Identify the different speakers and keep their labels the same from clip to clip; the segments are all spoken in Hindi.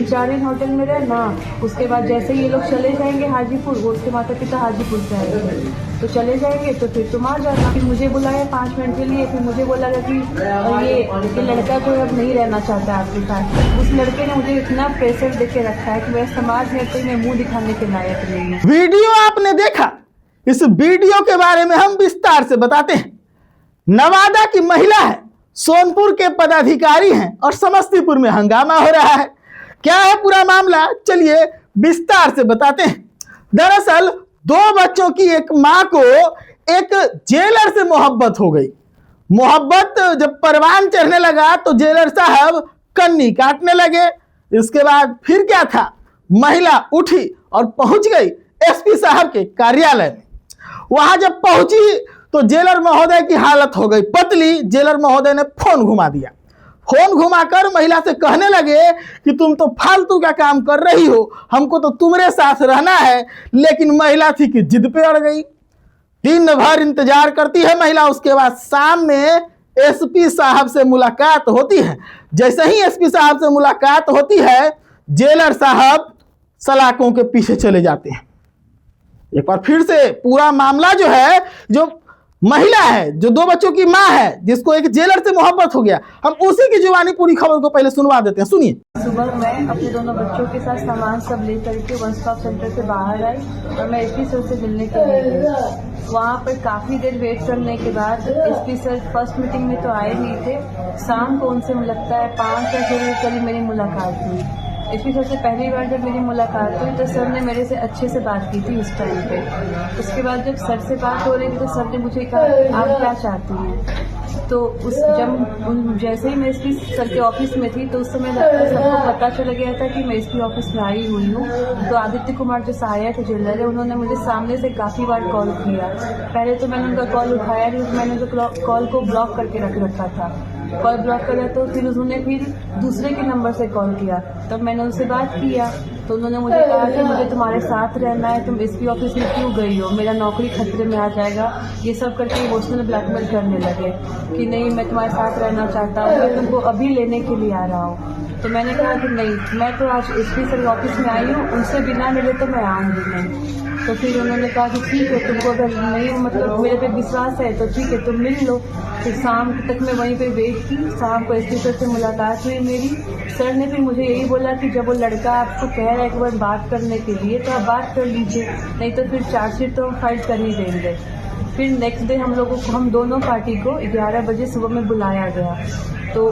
Speaker 1: 3-4 दिन होटल में रहना। उसके बाद जैसे ये लोग चले जाएंगे हाजीपुर, वो उसके माता पिता हाजीपुर से आएंगे, तो चले जाएंगे तो फिर तुम आ जाना। फिर मुझे बुलाया 5 मिनट के लिए, फिर मुझे बोला कि ये लड़का जो अब नहीं रहना चाहता आपके साथ। उस लड़के ने मुझे इतना प्रेशर देके रखा है कि वह समाज में कोई मैं मुँह दिखाने के लायक नहीं है।
Speaker 2: वीडियो आपने देखा, इस वीडियो के बारे में हम विस्तार से बताते हैं। नवादा की महिला है, सोनपुर के पदाधिकारी हैं और समस्तीपुर में हंगामा हो रहा है। क्या है पूरा मामला, चलिए विस्तार से बताते हैं। दरअसल 2 बच्चों की एक मां को एक जेलर से मोहब्बत हो गई। मोहब्बत जब परवान चढ़ने लगा तो जेलर साहब कन्नी काटने लगे। इसके बाद फिर क्या था, महिला उठी और पहुंच गई एसपी साहब के कार्यालय में। वहां जब पहुंची तो जेलर महोदय की हालत हो गई पतली। जेलर महोदय ने फोन घुमा दिया। फोन घुमाकर महिला से कहने लगे कि तुम तो फालतू का काम कर रही हो, हमको तो तुम्हारे साथ रहना है। लेकिन महिला थी कि जिद पे अड़ गई। दिन भर इंतजार करती है महिला। उसके बाद शाम में एसपी साहब से मुलाकात होती है। जैसे ही एसपी साहब से मुलाकात होती है, जेलर साहब सलाखों के पीछे चले जाते हैं। एक बार फिर से पूरा मामला जो है, जो महिला है, जो 2 बच्चों की मां है, जिसको एक जेलर से मोहब्बत हो गया, हम उसी की जुबानी पूरी खबर को पहले सुनवा देते हैं। सुनिए।
Speaker 1: सुबह मैं अपने दोनों बच्चों के साथ सामान सब ले करके वन स्टॉप सेंटर से बाहर आई और मैं एसपी सर से मिलने के लिए गई। वहाँ पर काफ़ी देर वेट करने के बाद एसपी सर फर्स्ट मीटिंग में तो आए नहीं थे। शाम को उनसे लगता है 5 या 6 बजे करीब मेरी मुलाकात हुई। एसपी सर से पहली बार जब मेरी मुलाकात हुई तो सर ने मेरे से अच्छे से बात की थी उस टाइम पे। उसके बाद जब सर से बात हो रही थी तो सर ने मुझे कहा आप क्या चाहती हैं। तो जैसे ही मैं एसपी सर के ऑफिस में थी तो उस समय सबको पता चल गया था कि मैं एसपी ऑफिस में आई हुई हूँ। तो आदित्य कुमार जो सहायक जेलर है, उन्होंने मुझे सामने से काफ़ी बार कॉल किया। पहले तो मैंने उनका कॉल उठाया नहीं, मैंने तो कॉल को ब्लॉक करके रख रखा था। कॉल ब्लॉक करा तो फिर उन्होंने फिर दूसरे के नंबर से कॉल किया। तब मैंने उनसे बात किया तो उन्होंने मुझे कहा कि मुझे तुम्हारे साथ रहना है, तुम एसपी ऑफिस में क्यों गई हो, मेरा नौकरी खतरे में आ जाएगा। ये सब करके इमोशनल ब्लैकमेल करने लगे कि नहीं मैं तुम्हारे साथ रहना चाहता हूँ, मैं तुमको अभी लेने के लिए आ रहा हूँ। तो मैंने कहा कि नहीं, मैं तो आज एसपी सर ऑफिस में आई हूँ, उनसे बिना मिले तो मैं आऊँगी नहीं। तो फिर उन्होंने कहा कि ठीक है, तुमको अगर नहीं मतलब मेरे पे विश्वास है तो ठीक है तुम मिल लो। फिर शाम तक मैं वहीं पे वेट की। शाम को एसपी सर से मुलाकात हुई मेरी। सर ने फिर मुझे यही बोला कि जब वो लड़का आपको कह रहा है एक बार बात करने के लिए तो आप बात कर लीजिए, नहीं तो फिर चार्जशीट तो हम फाइल कर ही देंगे। फिर नेक्स्ट डे हम दोनों पार्टी को 11 बजे सुबह में बुलाया गया। तो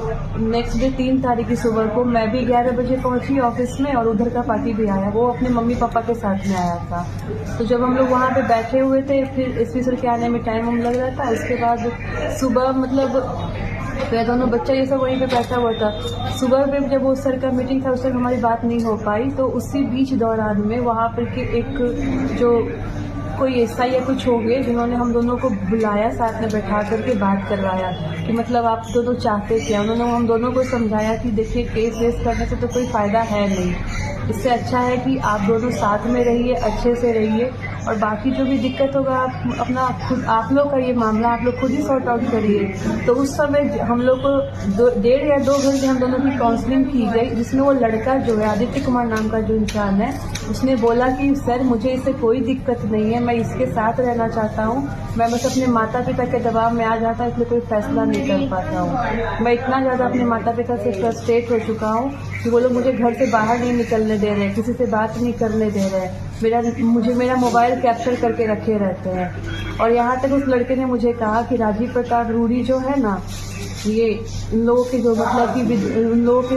Speaker 1: नेक्स्ट डे 3 तारीख की सुबह को मैं भी 11 बजे पहुंची ऑफिस में और उधर का पार्टी भी आया, वो अपने मम्मी पापा के साथ में आया था। तो जब हम लोग वहाँ पे बैठे हुए थे, फिर एसपी सर के आने में टाइम लग रहा था। उसके बाद सुबह तो दोनों बच्चा ये सब वहीं पे बैठा हुआ था। सुबह पे जब वो सर का मीटिंग था उस समय हमारी बात नहीं हो पाई। तो उसी बीच दौरान में वहाँ पर के एक जो कोई एसआई या कुछ हो गए जिन्होंने हम दोनों को बुलाया, साथ में बैठा करके बात करवाया कि मतलब आप दोनों चाहते क्या। उन्होंने हम दोनों को समझाया कि देखिए केस वेस करने से तो कोई फ़ायदा है नहीं, इससे अच्छा है कि आप दोनों साथ में रहिए, अच्छे से रहिए, और बाकी जो भी दिक्कत होगा आप अपना खुद, आप लोग का ये मामला आप लोग खुद ही सॉर्ट आउट करिए। तो उस समय हम लोग को 1.5 या 2 घंटे हम दोनों की काउंसलिंग की गई, जिसमें वो लड़का जो है आदित्य कुमार नाम का जो इंसान है, उसने बोला कि सर मुझे इससे कोई दिक्कत नहीं है, मैं इसके साथ रहना चाहता हूँ, मैं बस अपने माता पिता के दबाव में आ जाता इसलिए कोई फैसला नहीं कर पाता हूँ। मैं इतना ज़्यादा अपने माता पिता से फ्रस्ट्रेट हो चुका हूँ कि वो लोग मुझे घर से बाहर नहीं निकलने दे रहे, किसी से बात नहीं करने दे रहे, मुझे मेरा मोबाइल कैप्चर करके रखे रहते हैं। और यहाँ तक उस लड़के ने मुझे कहा कि राजीव प्रताप रूडी जो है ना, ये उन लोगों के जो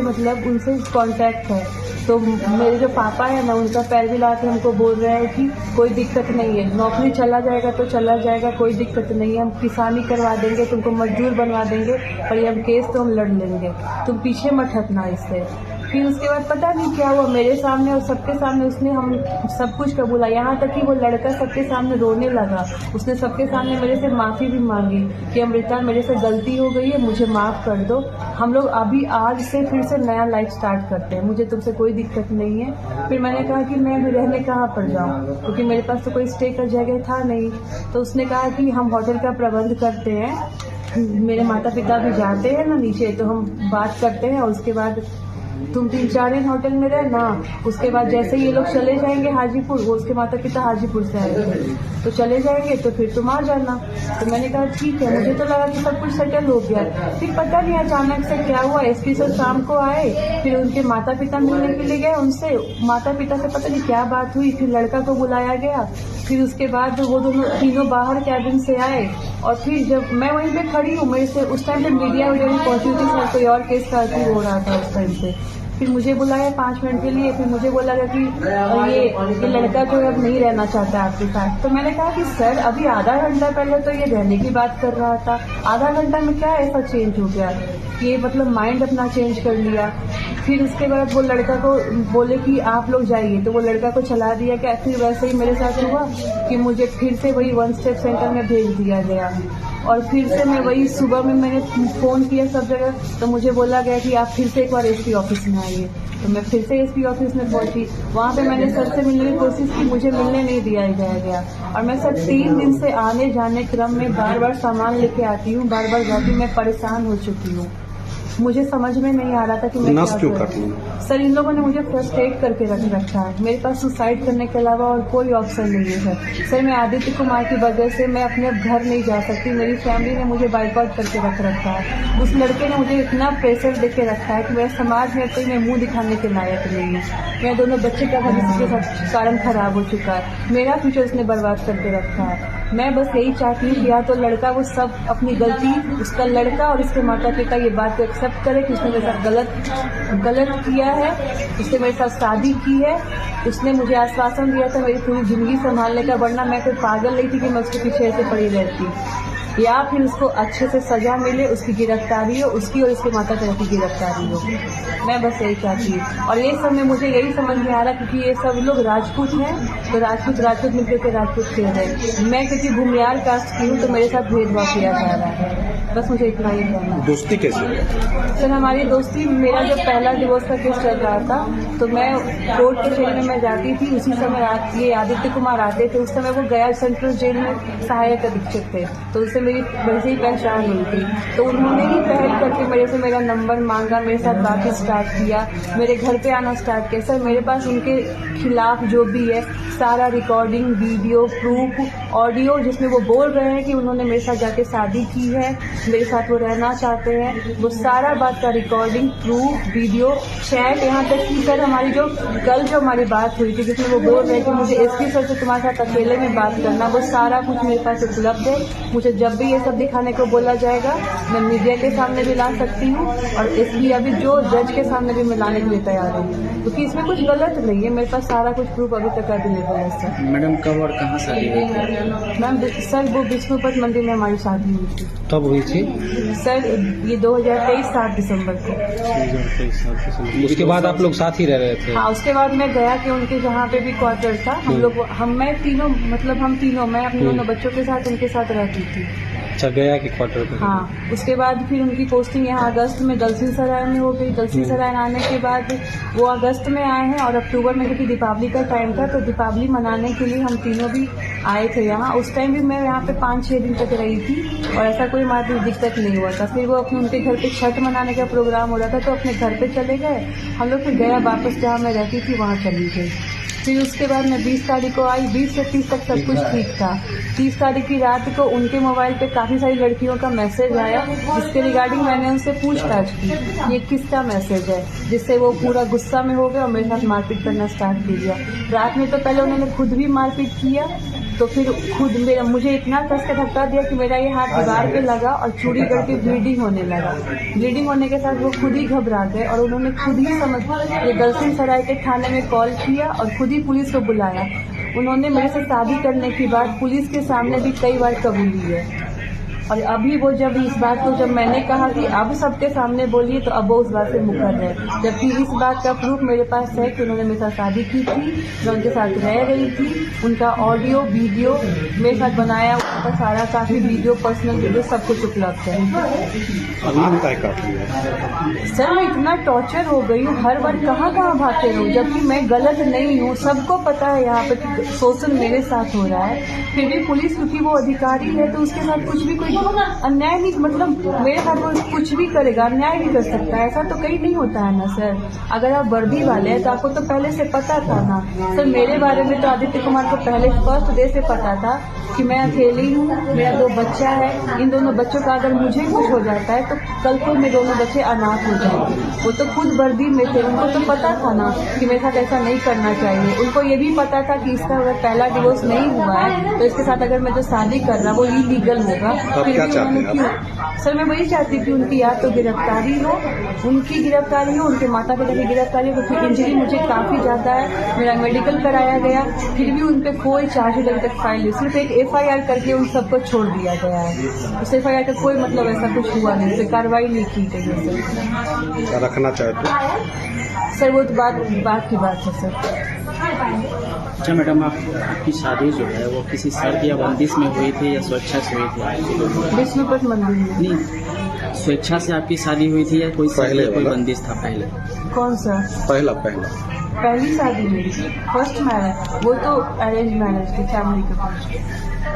Speaker 1: मतलब उनसे कांटेक्ट है। तो मेरे जो पापा है ना, उनका पैर भी ला के हमको बोल रहे हैं कि कोई दिक्कत नहीं है, नौकरी चला जाएगा तो चला जाएगा, कोई दिक्कत नहीं है, हम किसानी करवा देंगे, तुमको मजदूर बनवा देंगे, पर ये हम केस तो हम लड़ लेंगे, तुम पीछे मत हटना इससे। फिर उसके बाद पता नहीं क्या हुआ, मेरे सामने और सबके सामने उसने हम सब कुछ कबूला, यहाँ तक कि वो लड़का सबके सामने रोने लगा। उसने सबके सामने मेरे से माफ़ी भी मांगी कि अमृता मेरे से गलती हो गई है, मुझे माफ़ कर दो, हम लोग अभी आज से फिर से नया लाइफ स्टार्ट करते हैं, मुझे तुमसे कोई दिक्कत नहीं है। फिर मैंने कहा कि मैं अभी रहने कहाँ पर जाऊँ, क्योंकि मेरे पास तो कोई स्टे का जगह था नहीं। तो उसने कहा कि हम होटल का प्रबंध करते हैं, मेरे माता पिता भी जाते हैं ना नीचे, तो हम बात करते हैं और उसके बाद तुम 3-4 दिन होटल में रहना, उसके बाद जैसे ये लोग चले जाएंगे हाजीपुर, वो उसके माता पिता हाजीपुर से आएंगे, तो चले जाएंगे तो फिर तुम आ जाना। तो मैंने कहा ठीक है। मुझे तो लगा कि सब कुछ सेटल हो गया, फिर पता नहीं अचानक से क्या हुआ। एसपी सर शाम को आए, फिर उनके माता पिता मिलने के लिए गए, उनसे माता पिता से पता नहीं क्या बात हुई, फिर लड़का को बुलाया गया, फिर उसके बाद वो तीनों बाहर कैबिन से आए, और फिर जब मैं वहीं पे खड़ी हूँ, मेरे से उस टाइम पे मीडिया वगैरह पहुंची थी, सर कोई और केस का हो रहा था उस टाइम पे। फिर मुझे बुलाया 5 मिनट के लिए, फिर मुझे बोला गया कि ये लड़का जो है अब नहीं रहना चाहता आपके साथ। तो मैंने कहा कि सर अभी आधा घंटा पहले तो ये रहने की बात कर रहा था, आधा घंटा में क्या ऐसा चेंज हो गया, ये मतलब माइंड अपना चेंज कर लिया। फिर उसके बाद वो लड़का को बोले कि आप लोग जाइए, तो वो लड़का को चला दिया क्या। फिर वैसे ही मेरे साथ हुआ कि मुझे फिर से वही 1 स्टेप सेंटर में भेज दिया गया, और फिर से मैं वही सुबह में मैंने फ़ोन किया सब जगह, तो मुझे बोला गया कि आप फिर से एक बार एसपी ऑफिस में आइए। तो मैं फिर से एसपी ऑफिस में पहुंची, वहाँ पे मैंने सर से मिलने की कोशिश की, मुझे मिलने नहीं दिया गया। और मैं सर 3 दिन से आने जाने क्रम में बार बार सामान लेके आती हूँ, बार बार जाती हूँ, मैं परेशान हो चुकी हूँ। मुझे समझ में नहीं आ रहा था कि मैं क्या करूं। सर इन लोगों ने मुझे फ्रस्ट्रेट करके रख रखा है, मेरे पास सुसाइड करने के अलावा और कोई ऑप्शन नहीं है सर। मैं आदित्य कुमार की वजह से मैं अपने घर नहीं जा सकती, मेरी फैमिली ने मुझे बाइकआउट करके रख रखा है। उस लड़के ने मुझे इतना प्रेशर देके रखा है कि मेरे समाज में कोई मैं मुंह दिखाने के लायक नहीं हूँ। मैं दोनों बच्चे का भविष्य के कारण खराब हो चुका है, मेरा फ्यूचर उसने बर्बाद करके रखा है। मैं बस यही चाहती हूँ कि या तो लड़का वो सब अपनी गलती, उसका लड़का और उसके माता पिता ये बात को एक्सेप्ट करे कि उसने मेरे साथ गलत किया है, उसने मेरे साथ शादी की है, उसने मुझे आश्वासन दिया था मेरी पूरी जिंदगी संभालने का, वरना मैं कोई पागल नहीं थी कि मैं उसके पीछे ऐसे पड़ी रहती। या फिर उसको अच्छे से सजा मिले, उसकी गिरफ्तारी हो, उसकी और उसके माता पिता की गिरफ्तारी हो। मैं बस यही चाहती हूँ। और ये सब में मुझे यही समझ में आ रहा क्योंकि ये सब लोग राजपूत हैं, तो राजपूत मिलकर के राजपूत खेल रहे हैं। मैं क्योंकि भूमियार कास्ट की हूँ तो मेरे साथ भेदभाव किया जा रहा है। बस मुझे इतना ही कहना है।
Speaker 3: दोस्ती कैसे
Speaker 1: सर हमारी दोस्ती, मेरा जब पहला डिवोर्स का केस चल रहा था तो मैं कोर्ट कचहरी में मैं जाती थी, उसी समय ये आदित्य कुमार आते थे। उस समय वो गया सेंट्रल जेल में सहायक अधीक्षक थे, तो उससे मेरी वैसे ही पहचान हुई थी। तो उन्होंने ही पहल करके मेरे से मेरा नंबर मांगा, मेरे साथ बातें स्टार्ट किया, मेरे घर पे आना स्टार्ट किया। सर मेरे पास उनके खिलाफ जो भी है सारा रिकॉर्डिंग, वीडियो, प्रूफ, ऑडियो जिसमें वो बोल रहे हैं कि उन्होंने मेरे साथ जाके शादी की है, मेरे साथ वो रहना चाहते हैं, वो सारा बात का रिकॉर्डिंग, प्रूफ, वीडियो, चैट, यहाँ तक कि सर हमारी जो हमारी बात हुई थी जिसमें वो बोल रहे हैं कि मुझे एसपी सर से तुम्हारे साथ अकेले में बात करना, वो सारा कुछ मेरे पास उपलब्ध है। मुझे जब भी ये सब दिखाने को बोला जाएगा मैं मीडिया के सामने भी ला सकती हूँ, और एसपी अभी जो जज के सामने भी मैं लाने के लिए तैयार हूँ, क्योंकि इसमें कुछ गलत नहीं है। मेरे पास सारा कुछ प्रूफ अभी तक अवेलेबल है सर।
Speaker 3: मैडम कब और कहाँ शादी हुई थी?
Speaker 1: मैम सर वो विष्णुपत मंदिर में हमारी शादी हुई थी।
Speaker 3: कब हुई थी?
Speaker 1: सर ये 2023 7 दिसंबर को।
Speaker 3: उसके बाद आप लोग साथ ही रह रहे थे?
Speaker 1: हाँ, उसके बाद मैं गया कि उनके जहाँ पे भी क्वार्टर था मैं तीनों मैं अपने दोनों बच्चों के साथ उनके साथ रहती थी।
Speaker 3: अच्छा, गया कि क्वार्टर पे?
Speaker 1: हाँ, उसके बाद फिर उनकी पोस्टिंग यहाँ अगस्त में दलसिंह सराय में हो गई। दलसिंह सराय आने के बाद वो अगस्त में आए हैं, और अक्टूबर में क्योंकि दीपावली का टाइम था तो दीपावली मनाने के लिए हम तीनों भी आए थे यहाँ। उस टाइम भी मैं यहाँ पे 5-6 दिन तक रही थी और ऐसा कोई हमारी दिक्कत नहीं हुआ था। फिर वो अपने उनके घर पे छठ मनाने का प्रोग्राम हो रहा था तो अपने घर पे चले गए, हम लोग फिर गया वापस जहाँ मैं रहती थी वहाँ चली गई। फिर उसके बाद मैं 20 तारीख को आई, 20 से 30 तक सब कुछ ठीक था। 30 तारीख की रात को उनके मोबाइल पे काफ़ी सारी लड़कियों का मैसेज आया जिसके रिगार्डिंग मैंने उनसे पूछताछ की ये किसका मैसेज है, जिससे वो पूरा गुस्सा में हो गए और मेरे साथ मारपीट करना स्टार्ट कर दिया। रात में तो पहले उन्होंने खुद भी मारपीट किया, तो फिर खुद मुझे इतना कस के धक्का दिया कि मेरा ये हाथ दीवार पे लगा और चूड़ी करके ब्लीडिंग होने लगा। ब्लीडिंग होने के साथ वो खुद ही घबरा गए और उन्होंने खुद ही ये दलसिंह सराय के थाने में कॉल किया और खुद ही पुलिस को बुलाया। उन्होंने मेरे से शादी करने के बाद पुलिस के सामने भी कई बार कबूली है, और अभी वो जब इस बात को जब मैंने कहा कि अब सबके सामने बोलिए तो अब वो उस बात से मुकर रहे, जबकि इस बात का प्रूफ मेरे पास है कि उन्होंने मेरे साथ शादी की थी, मैं उनके साथ रह रही थी, उनका ऑडियो वीडियो मेरे साथ बनाया वहाँ पर सारा काफी वीडियो, पर्सनल वीडियो सब कुछ उपलब्ध है। सर मैं इतना टॉर्चर हो गई हूँ, हर बार कहाँ भागते रहूँ, जबकि मैं गलत नहीं हूँ, सबको पता है यहाँ पे शोषण मेरे साथ हो रहा है। फिर भी पुलिस, क्योंकि वो अधिकारी है तो उसके साथ कुछ भी कोई अन्याय नहीं, मतलब मेरे साथ वो कुछ भी करेगा, अन्याय भी कर सकता है। ऐसा तो कहीं नहीं होता है ना सर। अगर आप वर्दी वाले हैं तो आपको तो पहले से पता था ना सर। मेरे बारे में तो आदित्य कुमार को पहले फर्स्ट डे से पता था कि मैं अकेली हूँ, मेरा 2 बच्चा है। इन दोनों बच्चों का अगर मुझे कुछ हो जाता है तो कल को मेरे दोनों बच्चे अनाथ हो जाएंगे। वो तो खुद वर्दी में थे, उनको तो पता था ना कि मेरे साथ ऐसा नहीं करना चाहिए। उनको ये भी पता था कि इसका अगर पहला डिवोर्स नहीं हुआ है तो इसके साथ अगर मैं जो शादी कर रहा वो इलीगल होगा। फिर भी उन्होंने सर मैं वही चाहती थी उनकी या तो गिरफ्तारी हो, उनकी गिरफ्तारी हो, उनके माता पिता की गिरफ्तारी हो, क्योंकि इंजरी मुझे काफी ज्यादा है। मेरा मेडिकल कराया गया, फिर भी उन पे कोई चार्ज अभी तक फाइल नहीं, सिर्फ एक FIR करके उन सबको छोड़ दिया गया है। उस FIR का कोई मतलब ऐसा कुछ हुआ नहीं, कोई कार्रवाई नहीं की गई है सर।
Speaker 4: रखना चाहते
Speaker 1: सर वो तो बात की बात है सर।
Speaker 5: अच्छा मैडम, आपकी शादी जो है वो किसी शर्त या बंदिश में हुई थी या स्वेच्छा से हुई थी?
Speaker 1: विष्णुपत मंदिर में।
Speaker 5: नहीं, स्वेच्छा से आपकी शादी हुई थी या कोई
Speaker 4: पहले
Speaker 5: कोई बंदिश था पहले?
Speaker 1: कौन सा? पहली शादी मेरी, फर्स्ट मैरिज। वो तो अरेंज मैरिज थी,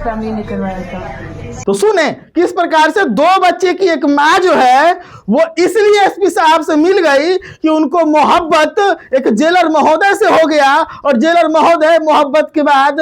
Speaker 1: फैमिली ने करवाया था।
Speaker 2: तो सुने किस प्रकार से 2 बच्चे की एक माँ जो है वो इसलिए SP साहब से मिल गई कि उनको मोहब्बत एक जेलर महोदय से हो गया, और जेलर महोदय मोहब्बत के बाद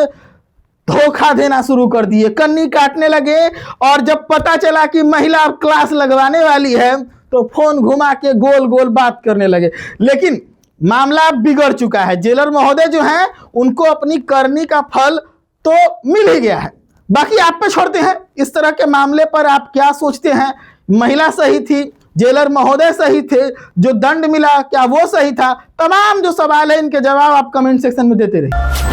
Speaker 2: धोखा देना शुरू कर दिए, कन्नी काटने लगे। और जब पता चला कि महिला क्लास लगवाने वाली है तो फोन घुमा के गोल गोल बात करने लगे। लेकिन मामला बिगड़ चुका है। जेलर महोदय जो हैं उनको अपनी करनी का फल तो मिल ही गया है। बाकी आप पे छोड़ते हैं, इस तरह के मामले पर आप क्या सोचते हैं? महिला सही थी, जेलर महोदय सही थे, जो दंड मिला क्या वो सही था? तमाम जो सवाल है इनके जवाब आप कमेंट सेक्शन में देते रहिए।